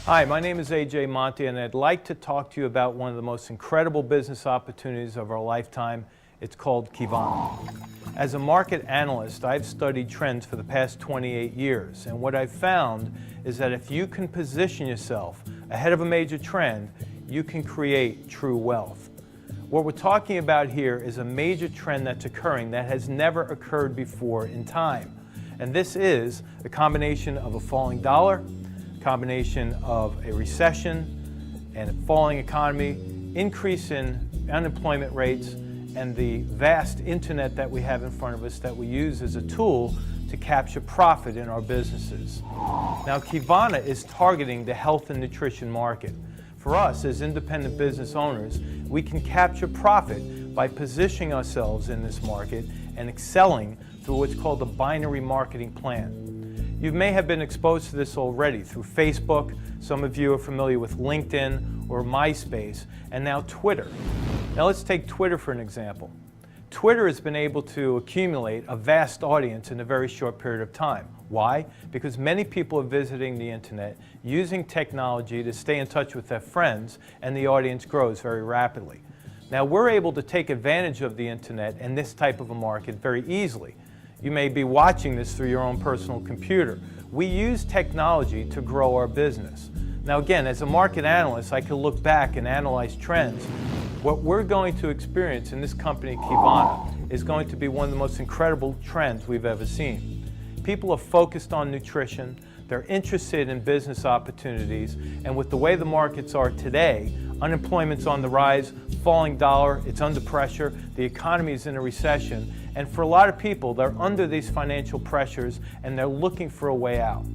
Hi, my name is AJ Monte, and I'd like to talk to you about one of the most incredible business opportunities of our lifetime. It's called Qivana. As a market analyst, I've studied trends for the past 28 years, and what I've found is that if you can position yourself ahead of a major trend, you can create true wealth. What we're talking about here is a major trend that's occurring that has never occurred before in time. And this is a combination of a falling dollar, combination of a recession and a falling economy, increase in unemployment rates, and the vast internet that we have in front of us that we use as a tool to capture profit in our businesses. Now, Qivana is targeting the health and nutrition market. For us as independent business owners, we can capture profit by positioning ourselves in this market and excelling through what's called the binary marketing plan. You may have been exposed to this already through Facebook. Some of you are familiar with LinkedIn or MySpace, and now Twitter. Now let's take Twitter for an example. Twitter has been able to accumulate a vast audience in a very short period of time. Why? Because many people are visiting the internet, using technology to stay in touch with their friends, and the audience grows very rapidly. Now we're able to take advantage of the internet and this type of a market very easily. You may be watching this through your own personal computer. We use technology to grow our business. Now again, as a market analyst, I can look back and analyze trends. What we're going to experience in this company, Qivana, is going to be one of the most incredible trends we've ever seen. People are focused on nutrition, they're interested in business opportunities, and with the way the markets are today, unemployment's on the rise, falling dollar, it's under pressure, the economy is in a recession, and for a lot of people, they're under these financial pressures and they're looking for a way out.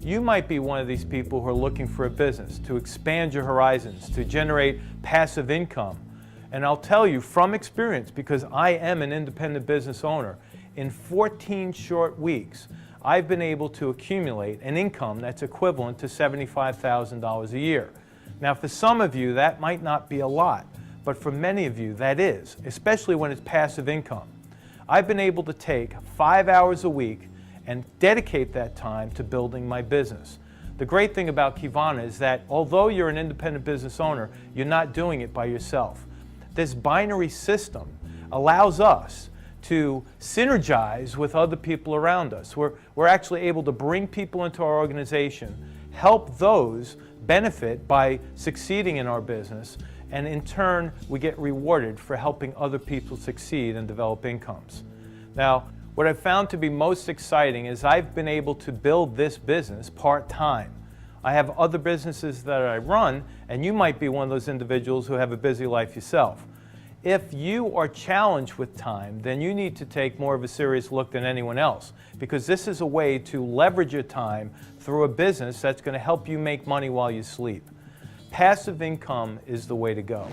You might be one of these people who are looking for a business to expand your horizons, to generate passive income. And I'll tell you from experience, because I am an independent business owner, in 14 short weeks, I've been able to accumulate an income that's equivalent to $75,000 a year. Now, for some of you, that might not be a lot, but for many of you, that is, especially when it's passive income. I've been able to take 5 hours a week and dedicate that time to building my business. The great thing about Qivana is that although you're an independent business owner, you're not doing it by yourself. This binary system allows us to synergize with other people around us. We're actually able to bring people into our organization, help those benefit by succeeding in our business, and in turn, we get rewarded for helping other people succeed and develop incomes. Now, what I've found to be most exciting is I've been able to build this business part-time. I have other businesses that I run, and you might be one of those individuals who have a busy life yourself. If you are challenged with time, then you need to take more of a serious look than anyone else, because this is a way to leverage your time through a business that's going to help you make money while you sleep. Passive income is the way to go.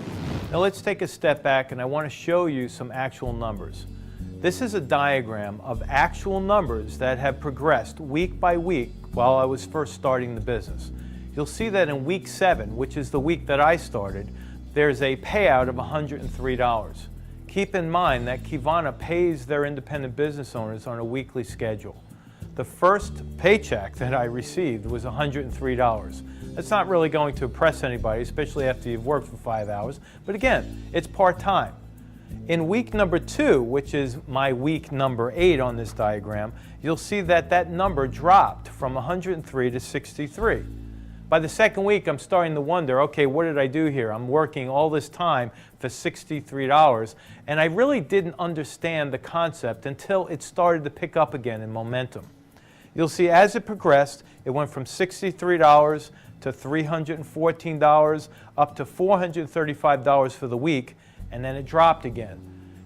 Now let's take a step back, and I want to show you some actual numbers. This is a diagram of actual numbers that have progressed week by week while I was first starting the business. You'll see that in week 7, which is the week that I started, there's a payout of $103. Keep in mind that Qivana pays their independent business owners on a weekly schedule. The first paycheck that I received was $103. That's not really going to impress anybody, especially after you've worked for 5 hours, but again, it's part-time. In week number 2, which is my week number 8 on this diagram, you'll see that that number dropped from 103 to 63. By the second week, I'm starting to wonder, okay, what did I do here? I'm working all this time for $63, and I really didn't understand the concept until it started to pick up again in momentum. You'll see as it progressed, it went from $63 to $314, up to $435 for the week, and then it dropped again.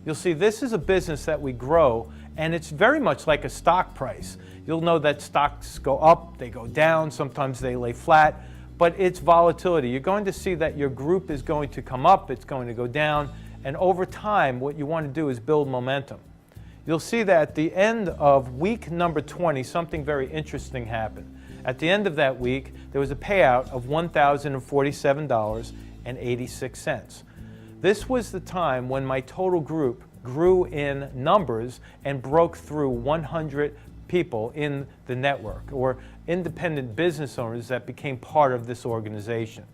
You'll see this is a business that we grow, and it's very much like a stock price. You'll know that stocks go up, they go down, sometimes they lay flat, but it's volatility. You're going to see that your group is going to come up, it's going to go down, and over time, what you want to do is build momentum. You'll see that at the end of week number 20, something very interesting happened. At the end of that week, there was a payout of $1,047.86. This was the time when my total group grew in numbers and broke through 100 people in the network, or independent business owners that became part of this organization.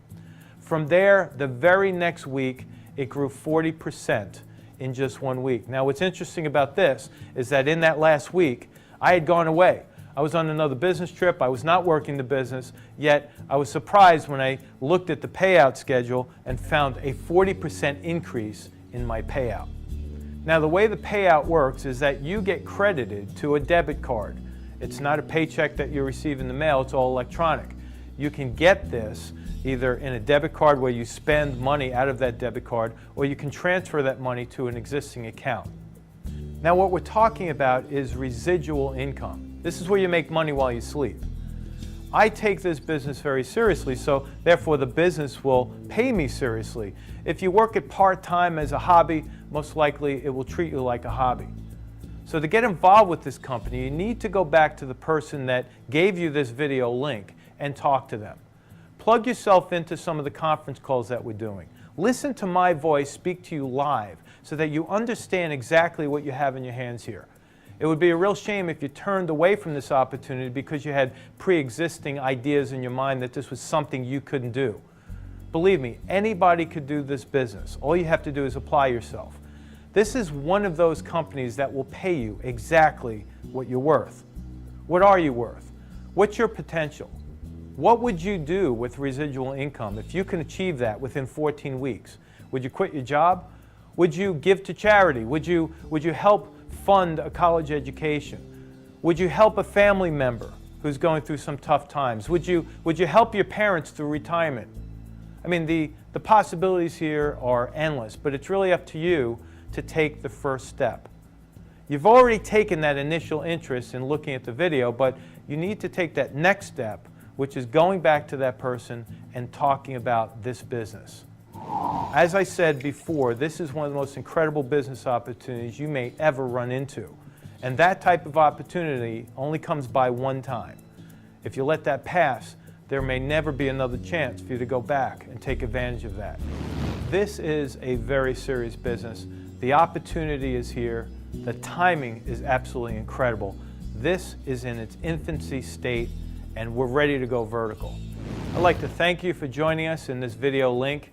From there, the very next week, it grew 40% in just 1 week. Now, what's interesting about this is that in that last week, I had gone away. I was on another business trip. I was not working the business, yet I was surprised when I looked at the payout schedule and found a 40% increase in my payout. Now, the way the payout works is that you get credited to a debit card. It's not a paycheck that you receive in the mail, it's all electronic. You can get this either in a debit card where you spend money out of that debit card, or you can transfer that money to an existing account. Now, what we're talking about is residual income. This is where you make money while you sleep. I take this business very seriously, so therefore the business will pay me seriously. If you work it part-time as a hobby, most likely it will treat you like a hobby. So to get involved with this company, you need to go back to the person that gave you this video link and talk to them. Plug yourself into some of the conference calls that we're doing. Listen to my voice speak to you live so that you understand exactly what you have in your hands here. It would be a real shame if you turned away from this opportunity because you had pre-existing ideas in your mind that this was something you couldn't do. Believe me, anybody could do this business. All you have to do is apply yourself. This is one of those companies that will pay you exactly what you're worth. What are you worth? What's your potential? What would you do with residual income if you can achieve that within 14 weeks? Would you quit your job? Would you give to charity? Would you help fund a college education? Would you help a family member who's going through some tough times? Would you help your parents through retirement? I mean, the possibilities here are endless, but it's really up to you to take the first step. You've already taken that initial interest in looking at the video, but you need to take that next step, which is going back to that person and talking about this business. As I said before, this is one of the most incredible business opportunities you may ever run into. And that type of opportunity only comes by one time. If you let that pass, there may never be another chance for you to go back and take advantage of that. This is a very serious business. The opportunity is here. The timing is absolutely incredible. This is in its infancy state, and we're ready to go vertical. I'd like to thank you for joining us in this video link,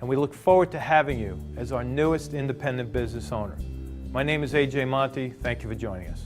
and we look forward to having you as our newest independent business owner. My name is AJ Monte. Thank you for joining us.